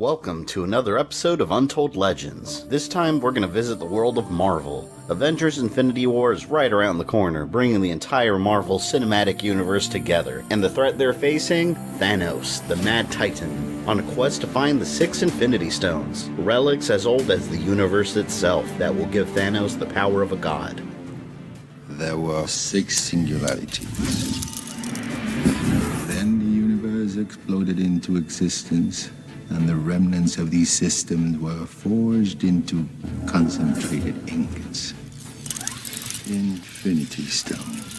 Welcome to another episode of Untold Legends. This time we're going to visit the world of Marvel. Avengers Infinity War is right around the corner, bringing the entire Marvel Cinematic Universe together. And the threat they're facing? Thanos, the Mad Titan, on a quest to find the 6 Infinity Stones, relics as old as the universe itself that will give Thanos the power of a god. There were 6 singularities. Then the universe exploded into existence, and the remnants of these systems were forged into concentrated ingots. Infinity Stones.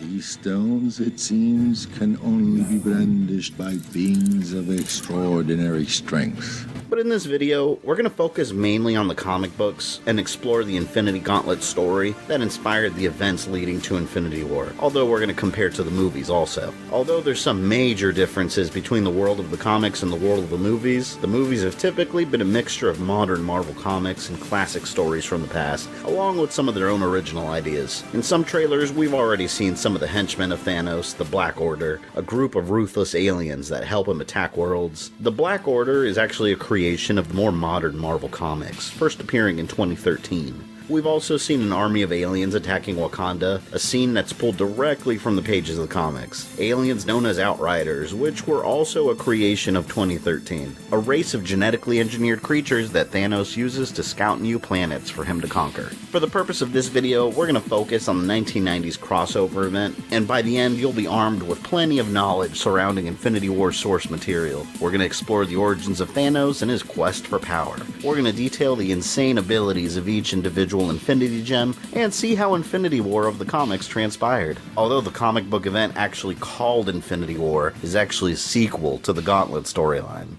These stones, it seems, can only be brandished by beings of extraordinary strength. But in this video, we're going to focus mainly on the comic books and explore the Infinity Gauntlet story that inspired the events leading to Infinity War, although we're going to compare to the movies also. Although there's some major differences between the world of the comics and the world of the movies have typically been a mixture of modern Marvel comics and classic stories from the past, along with some of their own original ideas. In some trailers, we've already seen some of the henchmen of Thanos, the Black Order, a group of ruthless aliens that help him attack worlds. The Black Order is actually a creation of the more modern Marvel comics, first appearing in 2013. We've also seen an army of aliens attacking Wakanda, a scene that's pulled directly from the pages of the comics. Aliens known as Outriders, which were also a creation of 2013. A race of genetically engineered creatures that Thanos uses to scout new planets for him to conquer. For the purpose of this video, we're going to focus on the 1990s crossover event, and by the end you'll be armed with plenty of knowledge surrounding Infinity War source material. We're going to explore the origins of Thanos and his quest for power. We're going to detail the insane abilities of each individual Infinity Gem, and see how Infinity War of the comics transpired. Although the comic book event actually called Infinity War is actually a sequel to the Gauntlet storyline.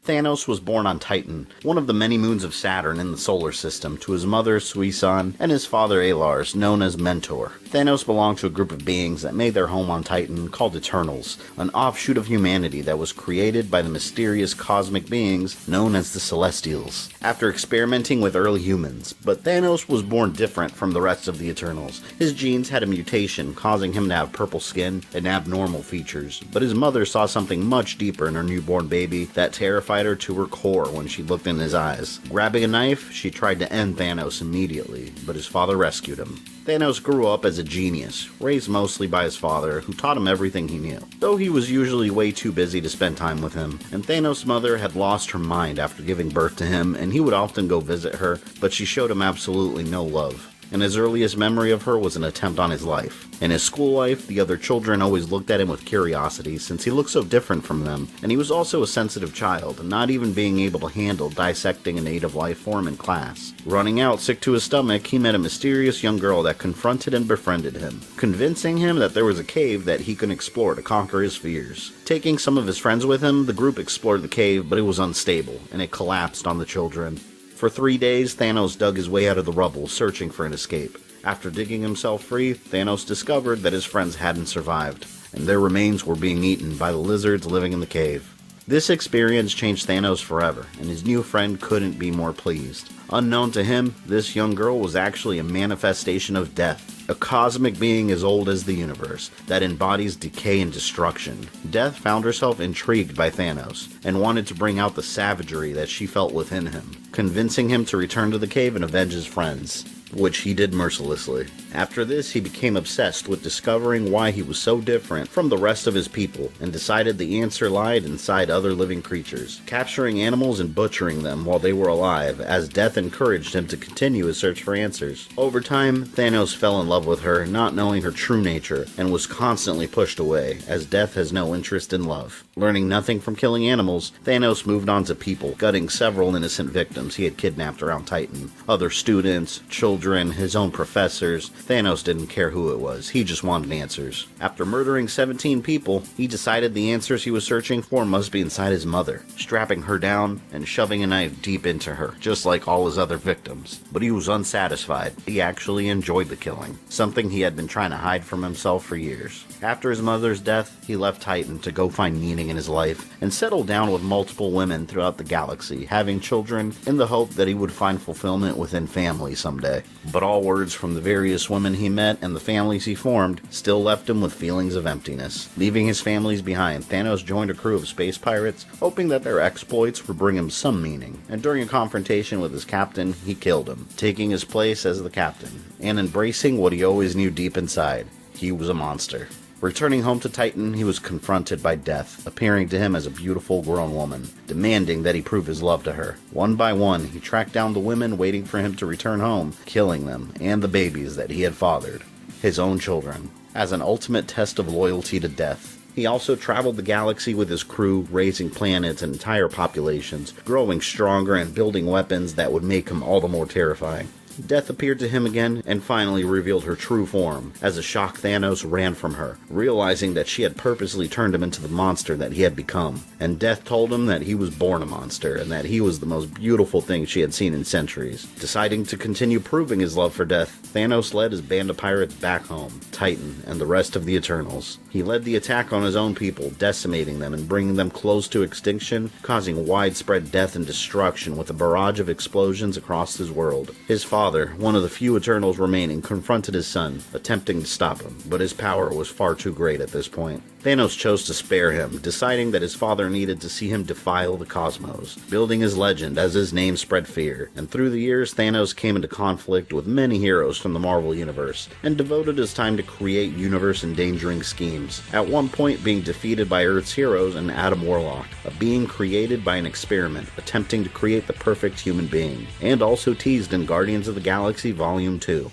Thanos was born on Titan, one of the many moons of Saturn in the solar system, to his mother, Suisan, and his father, Alars, known as Mentor. Thanos belonged to a group of beings that made their home on Titan called Eternals, an offshoot of humanity that was created by the mysterious cosmic beings known as the Celestials, after experimenting with early humans. But Thanos was born different from the rest of the Eternals. His genes had a mutation, causing him to have purple skin and abnormal features, but his mother saw something much deeper in her newborn baby that terrified her to her core when she looked in his eyes. Grabbing a knife, she tried to end Thanos immediately, but his father rescued him. Thanos grew up as a genius, raised mostly by his father, who taught him everything he knew, though he was usually way too busy to spend time with him. And Thanos' mother had lost her mind after giving birth to him, and he would often go visit her, but she showed him absolutely no love. And his earliest memory of her was an attempt on his life. In his school life, the other children always looked at him with curiosity since he looked so different from them, and he was also a sensitive child, not even being able to handle dissecting a native life form in class. Running out sick to his stomach, he met a mysterious young girl that confronted and befriended him, convincing him that there was a cave that he could explore to conquer his fears. Taking some of his friends with him, the group explored the cave, but it was unstable, and it collapsed on the children. For 3 days, Thanos dug his way out of the rubble, searching for an escape. After digging himself free, Thanos discovered that his friends hadn't survived, and their remains were being eaten by the lizards living in the cave. This experience changed Thanos forever, and his new friend couldn't be more pleased. Unknown to him, this young girl was actually a manifestation of death, a cosmic being as old as the universe, that embodies decay and destruction. Death found herself intrigued by Thanos, and wanted to bring out the savagery that she felt within him, convincing him to return to the cave and avenge his friends, which he did mercilessly. After this, he became obsessed with discovering why he was so different from the rest of his people, and decided the answer lied inside other living creatures, capturing animals and butchering them while they were alive, as death encouraged him to continue his search for answers. Over time, Thanos fell in love with her, not knowing her true nature, and was constantly pushed away, as death has no interest in love. Learning nothing from killing animals, Thanos moved on to people, gutting several innocent victims he had kidnapped around Titan. Other students, children, children, his own professors. Thanos didn't care who it was, he just wanted answers. After murdering 17 people, he decided the answers he was searching for must be inside his mother, strapping her down and shoving a knife deep into her, just like all his other victims. But he was unsatisfied. He actually enjoyed the killing, something he had been trying to hide from himself for years. After his mother's death, he left Titan to go find meaning in his life and settle down with multiple women throughout the galaxy, having children in the hope that he would find fulfillment within family someday. But all words from the various women he met and the families he formed still left him with feelings of emptiness. Leaving his families behind, Thanos joined a crew of space pirates, hoping that their exploits would bring him some meaning, and during a confrontation with his captain, he killed him, taking his place as the captain, and embracing what he always knew deep inside. He was a monster. Returning home to Titan, he was confronted by Death, appearing to him as a beautiful grown woman, demanding that he prove his love to her. One by one, he tracked down the women waiting for him to return home, killing them, and the babies that he had fathered, his own children, as an ultimate test of loyalty to Death. He also traveled the galaxy with his crew, raising planets and entire populations, growing stronger and building weapons that would make him all the more terrifying. Death appeared to him again and finally revealed her true form, as a shocked Thanos ran from her, realizing that she had purposely turned him into the monster that he had become. And Death told him that he was born a monster, and that he was the most beautiful thing she had seen in centuries. Deciding to continue proving his love for Death, Thanos led his band of pirates back home, Titan, and the rest of the Eternals. He led the attack on his own people, decimating them and bringing them close to extinction, causing widespread death and destruction with a barrage of explosions across his world. His father, one of the few Eternals remaining, confronted his son, attempting to stop him, but his power was far too great at this point. Thanos chose to spare him, deciding that his father needed to see him defile the cosmos, building his legend as his name spread fear. And through the years, Thanos came into conflict with many heroes from the Marvel Universe, and devoted his time to create universe-endangering schemes, at one point being defeated by Earth's heroes and Adam Warlock, a being created by an experiment, attempting to create the perfect human being, and also teased in Guardians of the Galaxy Volume 2.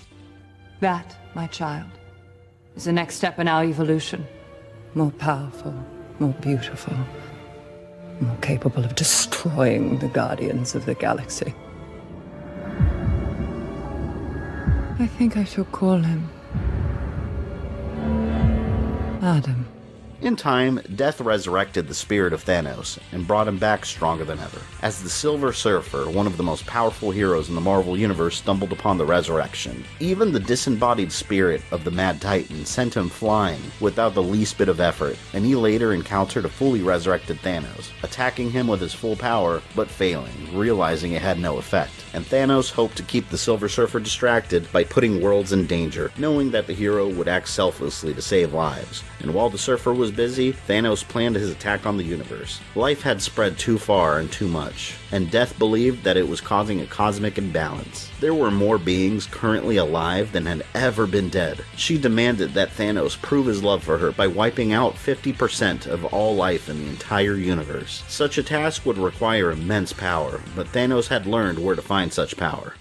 That, my child, is the next step in our evolution. More powerful, more beautiful, more capable of destroying the Guardians of the Galaxy. I think I shall call him Adam. In time, Death resurrected the spirit of Thanos and brought him back stronger than ever. As the Silver Surfer, one of the most powerful heroes in the Marvel Universe, stumbled upon the resurrection, even the disembodied spirit of the Mad Titan sent him flying without the least bit of effort, and he later encountered a fully resurrected Thanos, attacking him with his full power, but failing, realizing it had no effect. And Thanos hoped to keep the Silver Surfer distracted by putting worlds in danger, knowing that the hero would act selflessly to save lives. And while the Surfer was busy, Thanos planned his attack on the universe. Life had spread too far and too much, and Death believed that it was causing a cosmic imbalance. There were more beings currently alive than had ever been dead. She demanded that Thanos prove his love for her by wiping out 50% of all life in the entire universe. Such a task would require immense power, but Thanos had learned where to find such power.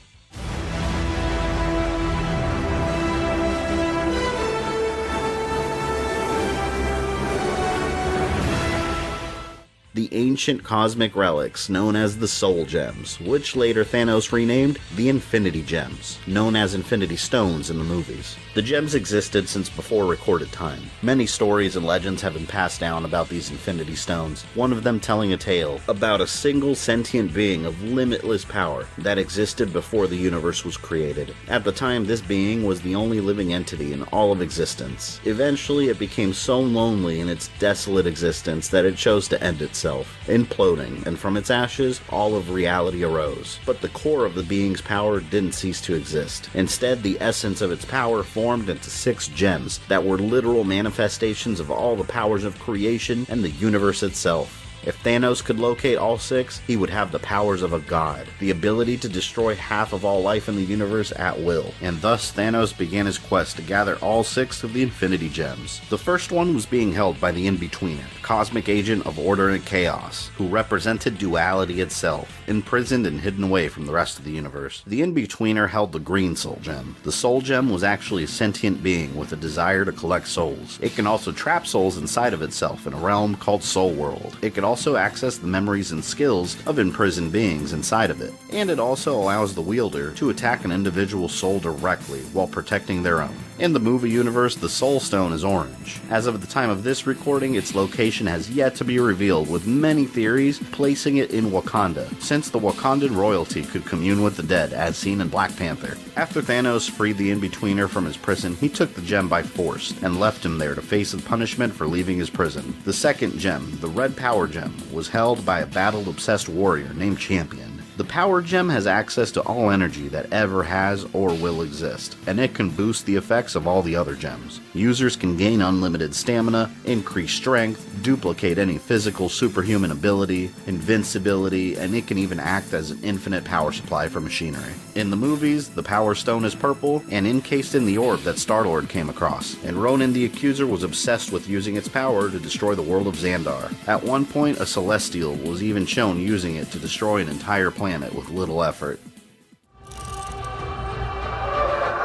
The ancient cosmic relics known as the Soul Gems, which later Thanos renamed the Infinity Gems, known as Infinity Stones in the movies. The gems existed since before recorded time. Many stories and legends have been passed down about these Infinity Stones, one of them telling a tale about a single sentient being of limitless power that existed before the universe was created. At the time, this being was the only living entity in all of existence. Eventually, it became so lonely in its desolate existence that it chose to end itself, imploding, and from its ashes, all of reality arose. But the core of the being's power didn't cease to exist. Instead, the essence of its power formed into 6 gems that were literal manifestations of all the powers of creation and the universe itself. If Thanos could locate all 6, he would have the powers of a god, the ability to destroy half of all life in the universe at will. And thus Thanos began his quest to gather all 6 of the Infinity Gems. The first one was being held by the In-Betweener, cosmic agent of order and chaos, who represented duality itself, imprisoned and hidden away from the rest of the universe. The In-Betweener held the Green Soul Gem. The Soul Gem was actually a sentient being with a desire to collect souls. It can also trap souls inside of itself in a realm called Soul World. It could also access the memories and skills of imprisoned beings inside of it, and it also allows the wielder to attack an individual soul directly while protecting their own. In the movie universe, the Soul Stone is orange. As of the time of this recording, its location has yet to be revealed, with many theories placing it in Wakanda, since the Wakandan royalty could commune with the dead, as seen in Black Panther. After Thanos freed the In-Betweener from his prison, he took the gem by force, and left him there to face the punishment for leaving his prison. The second gem, the Red Power Gem, was held by a battle-obsessed warrior named Champion. The Power Gem has access to all energy that ever has or will exist, and it can boost the effects of all the other gems. Users can gain unlimited stamina, increase strength, duplicate any physical superhuman ability, invincibility, and it can even act as an infinite power supply for machinery. In the movies, the Power Stone is purple and encased in the orb that Star-Lord came across, and Ronan the Accuser was obsessed with using its power to destroy the world of Xandar. At one point, a Celestial was even shown using it to destroy an entire planet with little effort.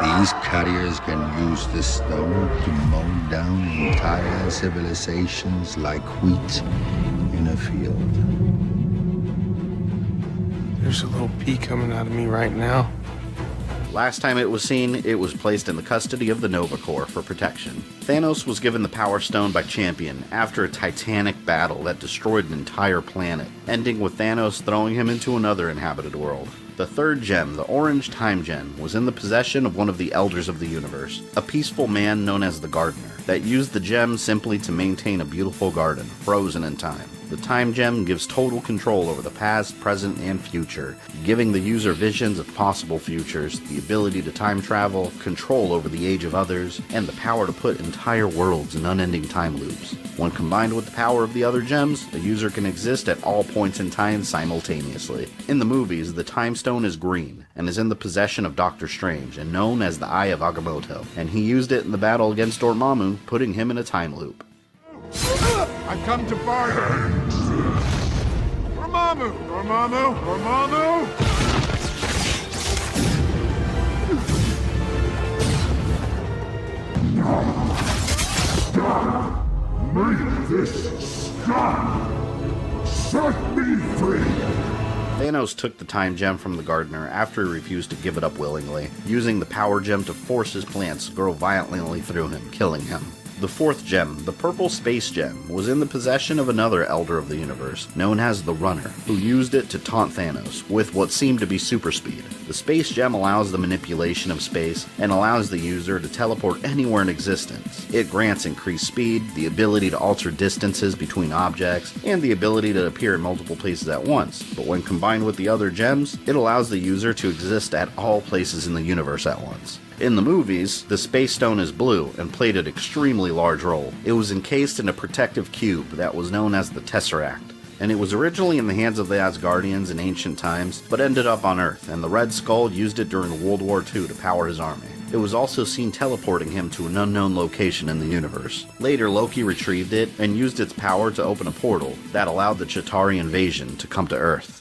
These carriers can use the stone to mow down entire civilizations like wheat in a field. There's a little pea coming out of me right now. Last time it was seen, it was placed in the custody of the Nova Corps for protection. Thanos was given the Power Stone by Champion after a titanic battle that destroyed an entire planet, ending with Thanos throwing him into another inhabited world. The third gem, the Orange Time Gem, was in the possession of one of the Elders of the Universe, a peaceful man known as the Gardener, that used the gem simply to maintain a beautiful garden, frozen in time. The Time Gem gives total control over the past, present, and future, giving the user visions of possible futures, the ability to time travel, control over the age of others, and the power to put entire worlds in unending time loops. When combined with the power of the other gems, the user can exist at all points in time simultaneously. In the movies, the Time Stone is green, and is in the possession of Doctor Strange, and known as the Eye of Agamotto, and he used it in the battle against Dormammu, putting him in a time loop. I've come to bargain. Dormammu! Dormammu! Dormammu! Make this stop! Set me free! Thanos took the Time Gem from the Gardener after he refused to give it up willingly, using the Power Gem to force his plants to grow violently through him, killing him. The fourth gem, the Purple Space Gem, was in the possession of another Elder of the Universe, known as the Runner, who used it to taunt Thanos with what seemed to be super speed. The Space Gem allows the manipulation of space and allows the user to teleport anywhere in existence. It grants increased speed, the ability to alter distances between objects, and the ability to appear in multiple places at once, but when combined with the other gems, it allows the user to exist at all places in the universe at once. In the movies, the Space Stone is blue and played an extremely large role. It was encased in a protective cube that was known as the Tesseract, and it was originally in the hands of the Asgardians in ancient times, but ended up on Earth, and the Red Skull used it during World War II to power his army. It was also seen teleporting him to an unknown location in the universe. Later, Loki retrieved it and used its power to open a portal that allowed the Chitauri invasion to come to Earth.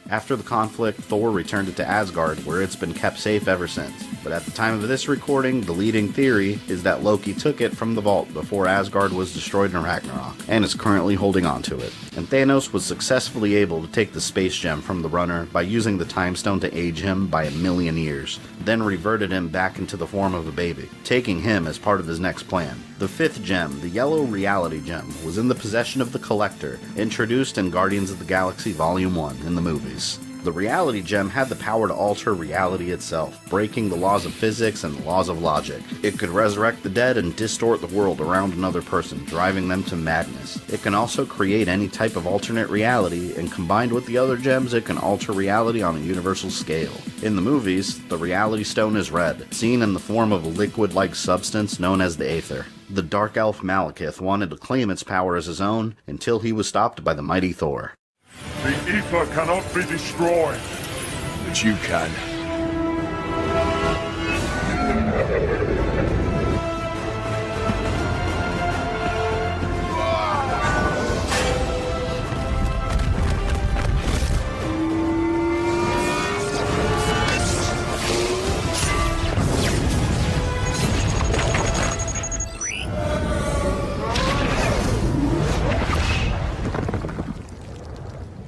After the conflict, Thor returned it to Asgard, where it's been kept safe ever since. But at the time of this recording, the leading theory is that Loki took it from the vault before Asgard was destroyed in Ragnarok, and is currently holding on to it. And Thanos was successfully able to take the Space Gem from the Runner by using the Time Stone to age him by 1,000,000 years, then reverted him back into the form of a baby, taking him as part of his next plan. The fifth gem, the Yellow Reality Gem, was in the possession of the Collector, introduced in Guardians of the Galaxy Volume 1 in the movies. The Reality Gem had the power to alter reality itself, breaking the laws of physics and the laws of logic. It could resurrect the dead and distort the world around another person, driving them to madness. It can also create any type of alternate reality, and combined with the other gems, it can alter reality on a universal scale. In the movies, the Reality Stone is red, seen in the form of a liquid-like substance known as the Aether. The Dark Elf Malekith wanted to claim its power as his own, until he was stopped by the mighty Thor. The ether cannot be destroyed. But you can.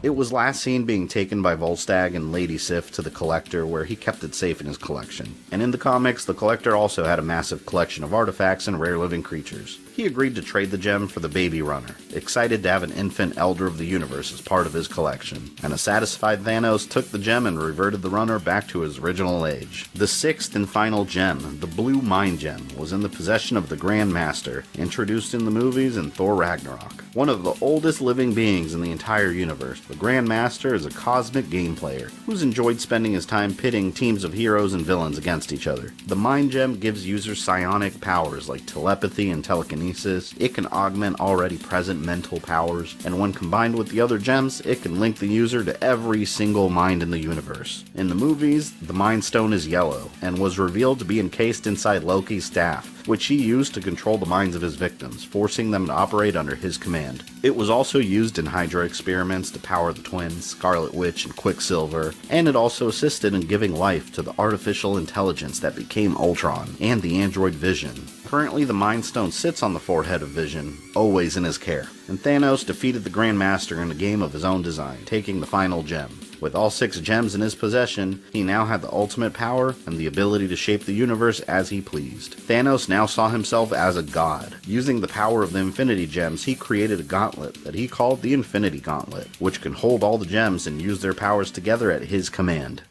It was last seen being taken by Volstagg and Lady Sif to the Collector, where he kept it safe in his collection. And in the comics, the Collector also had a massive collection of artifacts and rare living creatures. He agreed to trade the gem for the Baby Runner, excited to have an infant Elder of the Universe as part of his collection. And a satisfied Thanos took the gem and reverted the runner back to his original age. The sixth and final gem, the Blue Mind Gem, was in the possession of the Grand Master, introduced in the movies and Thor Ragnarok. One of the oldest living beings in the entire universe, the Grand Master is a cosmic game player who's enjoyed spending his time pitting teams of heroes and villains against each other. The Mind Gem gives users psionic powers like telepathy and telekinesis. It can augment already present mental powers, and when combined with the other gems, it can link the user to every single mind in the universe. In the movies, the Mind Stone is yellow, and was revealed to be encased inside Loki's staff, which he used to control the minds of his victims, forcing them to operate under his command. It was also used in Hydra experiments to power the twins, Scarlet Witch and Quicksilver, and it also assisted in giving life to the artificial intelligence that became Ultron, and the android Vision. Currently, the Mind Stone sits on the forehead of Vision, always in his care, and Thanos defeated the Grand Master in a game of his own design, taking the final gem. With all 6 gems in his possession, he now had the ultimate power and the ability to shape the universe as he pleased. Thanos now saw himself as a god. Using the power of the Infinity Gems, he created a gauntlet that he called the Infinity Gauntlet, which can hold all the gems and use their powers together at his command.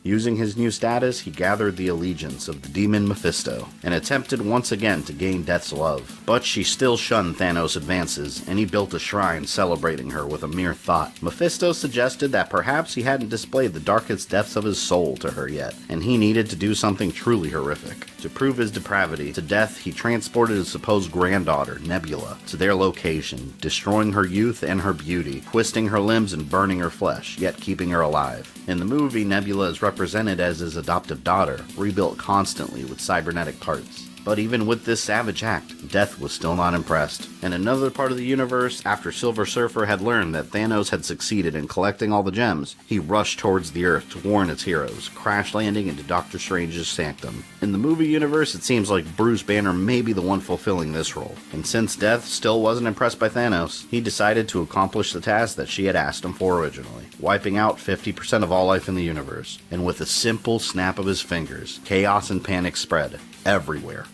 Using his new status, he gathered the allegiance of the demon Mephisto, and attempted once again to gain Death's love. But she still shunned Thanos' advances, and he built a shrine celebrating her with a mere thought. Mephisto suggested that perhaps he hadn't displayed the darkest depths of his soul to her yet, and he needed to do something truly horrific. To prove his depravity to Death, he transported his supposed granddaughter, Nebula, to their location, destroying her youth and her beauty, twisting her limbs and burning her flesh, yet keeping her alive. In the movie, Nebula is represented as his adoptive daughter, rebuilt constantly with cybernetic parts. But even with this savage act, Death was still not impressed. In another part of the universe, after Silver Surfer had learned that Thanos had succeeded in collecting all the gems, he rushed towards the Earth to warn its heroes, crash landing into Doctor Strange's sanctum. In the movie universe, it seems like Bruce Banner may be the one fulfilling this role. And since Death still wasn't impressed by Thanos, he decided to accomplish the task that she had asked him for originally, wiping out 50% of all life in the universe. And with a simple snap of his fingers, chaos and panic spread everywhere.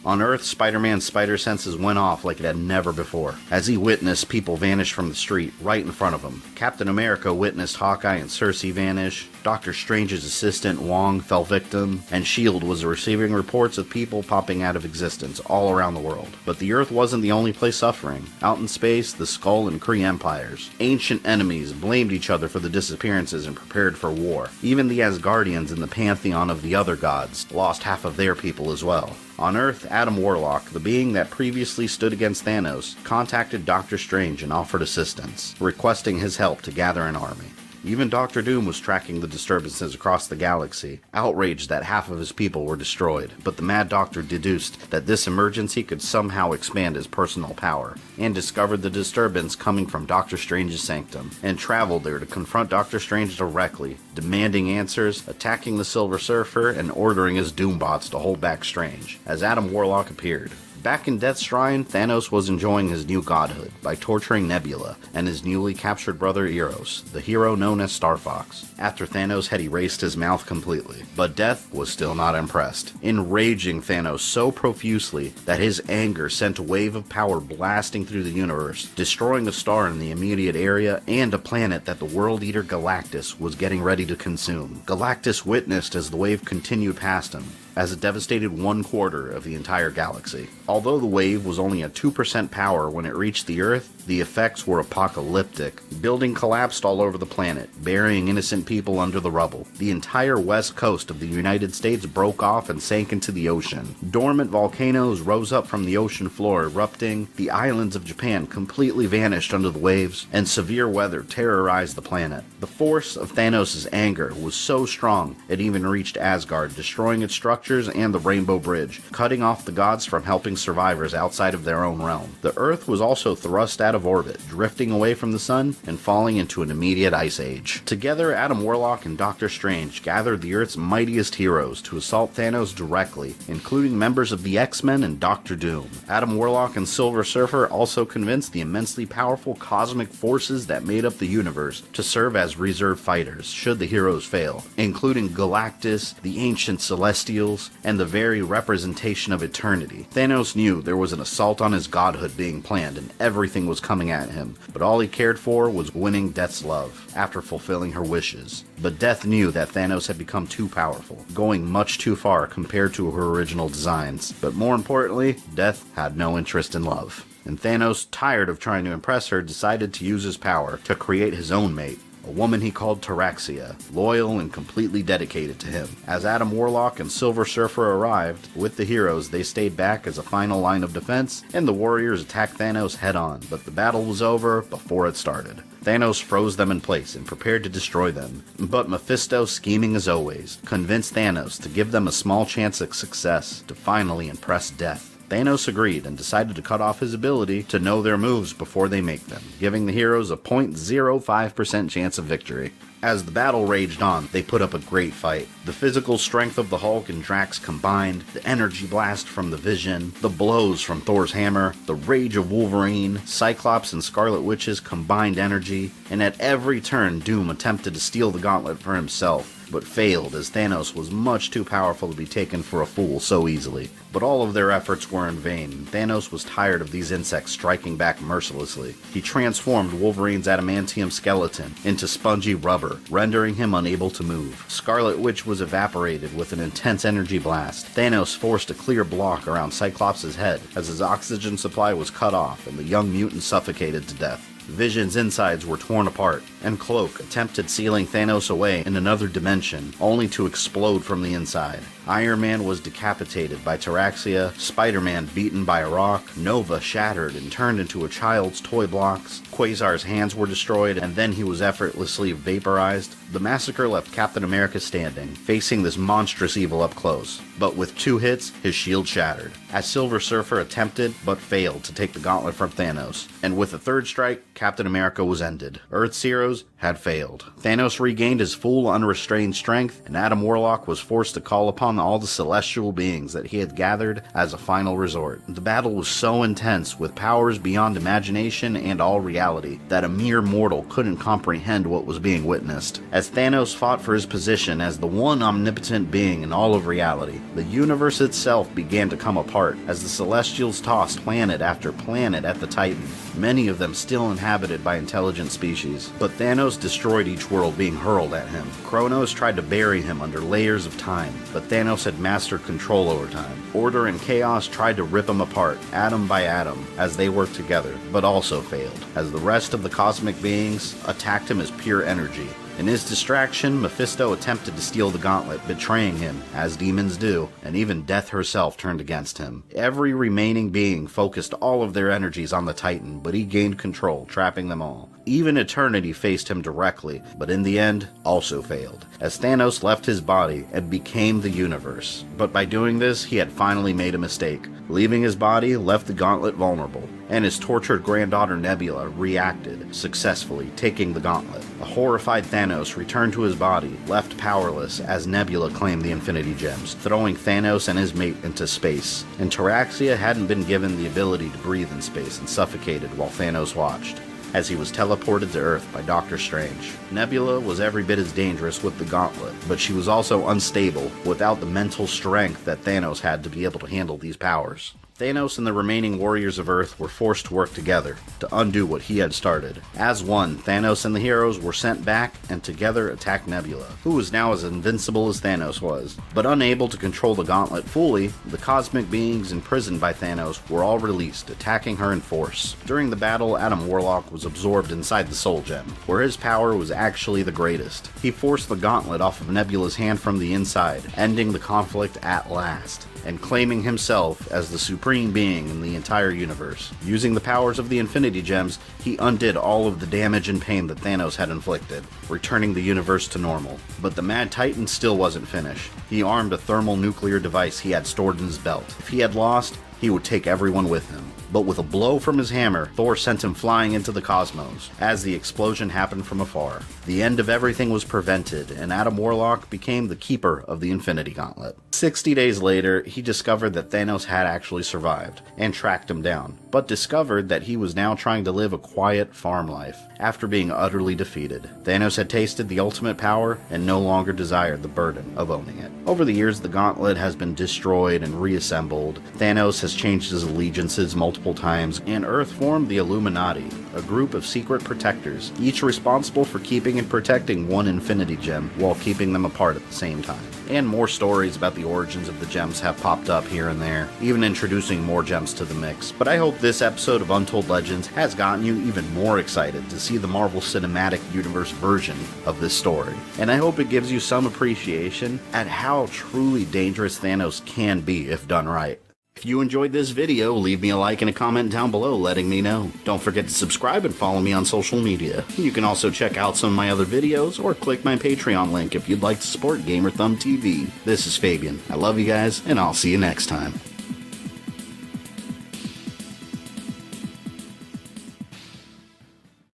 On Earth, Spider-Man's spider senses went off like it had never before, as he witnessed people vanish from the street right in front of him. Captain America witnessed Hawkeye and Cersei vanish, Doctor Strange's assistant Wong fell victim, and S.H.I.E.L.D. was receiving reports of people popping out of existence all around the world. But the Earth wasn't the only place suffering. Out in space, the Skull and Kree empires, ancient enemies, blamed each other for the disappearances and prepared for war. Even the Asgardians in the pantheon of the other gods lost half of their people as well. On Earth, Adam Warlock, the being that previously stood against Thanos, contacted Doctor Strange and offered assistance, requesting his help to gather an army. Even Doctor Doom was tracking the disturbances across the galaxy, outraged that half of his people were destroyed, but the Mad Doctor deduced that this emergency could somehow expand his personal power, and discovered the disturbance coming from Doctor Strange's sanctum, and traveled there to confront Doctor Strange directly, demanding answers, attacking the Silver Surfer, and ordering his Doombots to hold back Strange, as Adam Warlock appeared. Back in Death's Shrine, Thanos was enjoying his new godhood by torturing Nebula and his newly captured brother Eros, the hero known as Star Fox, after Thanos had erased his mouth completely. But Death was still not impressed, enraging Thanos so profusely that his anger sent a wave of power blasting through the universe, destroying a star in the immediate area and a planet that the World Eater Galactus was getting ready to consume. Galactus witnessed as the wave continued past him, as it devastated 1/4 of the entire galaxy. Although the wave was only at 2% power when it reached the Earth, the effects were apocalyptic. Building collapsed all over the planet, burying innocent people under the rubble. The entire west coast of the United States broke off and sank into the ocean. Dormant volcanoes rose up from the ocean floor, erupting. The islands of Japan completely vanished under the waves, and severe weather terrorized the planet. The force of Thanos' anger was so strong, it even reached Asgard, destroying its structure structures and the Rainbow Bridge, cutting off the gods from helping survivors outside of their own realm. The Earth was also thrust out of orbit, drifting away from the sun and falling into an immediate ice age. Together, Adam Warlock and Doctor Strange gathered the Earth's mightiest heroes to assault Thanos directly, including members of the X-Men and Doctor Doom. Adam Warlock and Silver Surfer also convinced the immensely powerful cosmic forces that made up the universe to serve as reserve fighters should the heroes fail, including Galactus, the ancient Celestials, and the very representation of eternity. Thanos knew there was an assault on his godhood being planned and everything was coming at him, but all he cared for was winning Death's love after fulfilling her wishes. But Death knew that Thanos had become too powerful, going much too far compared to her original designs. But more importantly, Death had no interest in love. And Thanos, tired of trying to impress her, decided to use his power to create his own mate, a woman he called Taraxia, loyal and completely dedicated to him. As Adam Warlock and Silver Surfer arrived, with the heroes, they stayed back as a final line of defense, and the warriors attacked Thanos head-on, but the battle was over before it started. Thanos froze them in place and prepared to destroy them, but Mephisto, scheming as always, convinced Thanos to give them a small chance at success to finally impress Death. Thanos agreed and decided to cut off his ability to know their moves before they make them, giving the heroes a 0.05% chance of victory. As the battle raged on, they put up a great fight. The physical strength of the Hulk and Drax combined, the energy blast from the Vision, the blows from Thor's hammer, the rage of Wolverine, Cyclops and Scarlet Witch's combined energy, and at every turn Doom attempted to steal the gauntlet for himself, but failed as Thanos was much too powerful to be taken for a fool so easily. But all of their efforts were in vain, and Thanos was tired of these insects striking back mercilessly. He transformed Wolverine's adamantium skeleton into spongy rubber, rendering him unable to move. Scarlet Witch was evaporated with an intense energy blast. Thanos forced a clear block around Cyclops' head as his oxygen supply was cut off and the young mutant suffocated to death. Vision's insides were torn apart, and Cloak attempted sealing Thanos away in another dimension, only to explode from the inside. Iron Man was decapitated by Taraxia, Spider-Man beaten by a rock, Nova shattered and turned into a child's toy blocks, Quasar's hands were destroyed, and then he was effortlessly vaporized. The massacre left Captain America standing, facing this monstrous evil up close. But with 2 hits, his shield shattered, as Silver Surfer attempted but failed to take the gauntlet from Thanos. And with a 3rd strike, Captain America was ended. Earth's heroes had failed. Thanos regained his full unrestrained strength, and Adam Warlock was forced to call upon all the celestial beings that he had gathered as a final resort. The battle was so intense, with powers beyond imagination and all reality, that a mere mortal couldn't comprehend what was being witnessed. As Thanos fought for his position as the one omnipotent being in all of reality, the universe itself began to come apart as the Celestials tossed planet after planet at the Titan, many of them still inhabited by intelligent species. But Thanos destroyed each world being hurled at him. Kronos tried to bury him under layers of time, but Thanos had mastered control over time. Order and Chaos tried to rip him apart, atom by atom, as they worked together, but also failed, as the rest of the cosmic beings attacked him as pure energy. In his distraction, Mephisto attempted to steal the gauntlet, betraying him, as demons do, and even Death herself turned against him. Every remaining being focused all of their energies on the Titan, but he gained control, trapping them all. Even Eternity faced him directly, but in the end, also failed, as Thanos left his body and became the universe. But by doing this, he had finally made a mistake. Leaving his body left the gauntlet vulnerable, and his tortured granddaughter Nebula reacted, successfully taking the gauntlet. A horrified Thanos returned to his body, left powerless as Nebula claimed the Infinity Gems, throwing Thanos and his mate into space. And Taraxia hadn't been given the ability to breathe in space and suffocated while Thanos watched, as he was teleported to Earth by Doctor Strange. Nebula was every bit as dangerous with the gauntlet, but she was also unstable without the mental strength that Thanos had to be able to handle these powers. Thanos and the remaining warriors of Earth were forced to work together to undo what he had started. As one, Thanos and the heroes were sent back and together attacked Nebula, who was now as invincible as Thanos was. But unable to control the gauntlet fully, the cosmic beings imprisoned by Thanos were all released, attacking her in force. During the battle, Adam Warlock was absorbed inside the Soul Gem, where his power was actually the greatest. He forced the gauntlet off of Nebula's hand from the inside, ending the conflict at last. and claiming himself as the supreme being in the entire universe. Using the powers of the Infinity Gems, he undid all of the damage and pain that Thanos had inflicted, returning the universe to normal. But the Mad Titan still wasn't finished. He armed a thermal nuclear device he had stored in his belt. If he had lost, he would take everyone with him. But with a blow from his hammer, Thor sent him flying into the cosmos, as the explosion happened from afar. The end of everything was prevented, and Adam Warlock became the keeper of the Infinity Gauntlet. 60 days later, he discovered that Thanos had actually survived, and tracked him down, but discovered that he was now trying to live a quiet farm life, after being utterly defeated. Thanos had tasted the ultimate power, and no longer desired the burden of owning it. Over the years, the Gauntlet has been destroyed and reassembled. Thanos has changed his allegiances multiple times, and Earth formed the Illuminati, a group of secret protectors, each responsible for keeping and protecting one Infinity Gem while keeping them apart at the same time. And more stories about the origins of the gems have popped up here and there, even introducing more gems to the mix. But I hope this episode of Untold Legends has gotten you even more excited to see the Marvel Cinematic Universe version of this story. And I hope it gives you some appreciation at how truly dangerous Thanos can be if done right. If you enjoyed this video, leave me a like and a comment down below letting me know. Don't forget to subscribe and follow me on social media. You can also check out some of my other videos or click my Patreon link if you'd like to support GamerThumbTV. This is Fabian. I love you guys, and I'll see you next time.